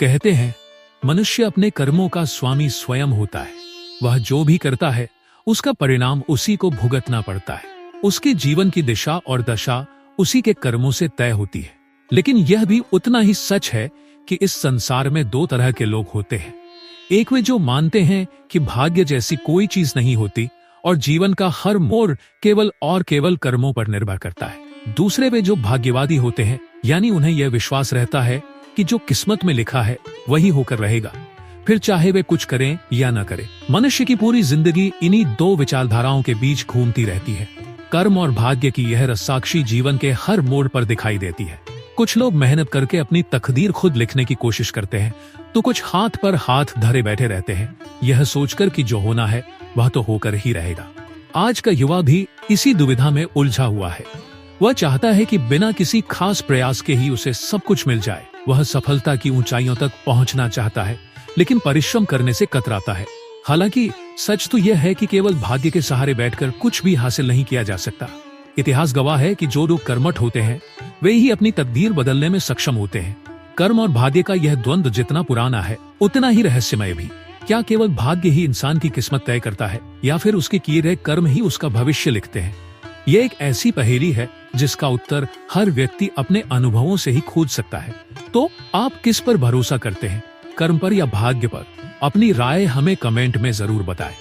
कहते हैं, मनुष्य अपने कर्मों का स्वामी स्वयं होता है। वह जो भी करता है उसका परिणाम उसी को भुगतना पड़ता है। उसके जीवन की दिशा और दशा उसी के कर्मों से तय होती है। लेकिन यह भी उतना ही सच है कि इस संसार में दो तरह के लोग होते हैं। एक वे जो मानते हैं कि भाग्य जैसी कोई चीज नहीं होती और जीवन का हर मोड़ केवल और केवल कर्मों पर निर्भर करता है। दूसरे वे जो भाग्यवादी होते हैं, यानी उन्हें यह विश्वास रहता है कि जो किस्मत में लिखा है वही होकर रहेगा, फिर चाहे वे कुछ करें या न करें। मनुष्य की पूरी जिंदगी इन्हीं दो विचारधाराओं के बीच घूमती रहती है। कर्म और भाग्य की यह रस्साकशी जीवन के हर मोड़ पर दिखाई देती है। कुछ लोग मेहनत करके अपनी तकदीर खुद लिखने की कोशिश करते हैं, तो कुछ हाथ पर हाथ धरे बैठे रहते हैं, यह सोचकर कि जो होना है वह तो होकर ही रहेगा। आज का युवा भी इसी दुविधा में उलझा हुआ है। वह चाहता है कि बिना किसी खास प्रयास के ही उसे सब कुछ मिल जाए। वह सफलता की ऊंचाइयों तक पहुंचना चाहता है, लेकिन परिश्रम करने से कतराता है। हालांकि सच तो यह है कि केवल भाग्य के सहारे बैठकर कुछ भी हासिल नहीं किया जा सकता। इतिहास गवाह है कि जो लोग कर्मठ होते हैं वे ही अपनी तकदीर बदलने में सक्षम होते हैं। कर्म और भाग्य का यह द्वंद्व जितना पुराना है उतना ही रहस्यमय भी। क्या केवल भाग्य ही इंसान की किस्मत तय करता है, या फिर उसके किए गए कर्म ही उसका भविष्य लिखते हैं? यह एक ऐसी पहेली है जिसका उत्तर हर व्यक्ति अपने अनुभवों से ही खोज सकता है। तो आप किस पर भरोसा करते हैं, कर्म पर या भाग्य पर? अपनी राय हमें कमेंट में जरूर बताएं।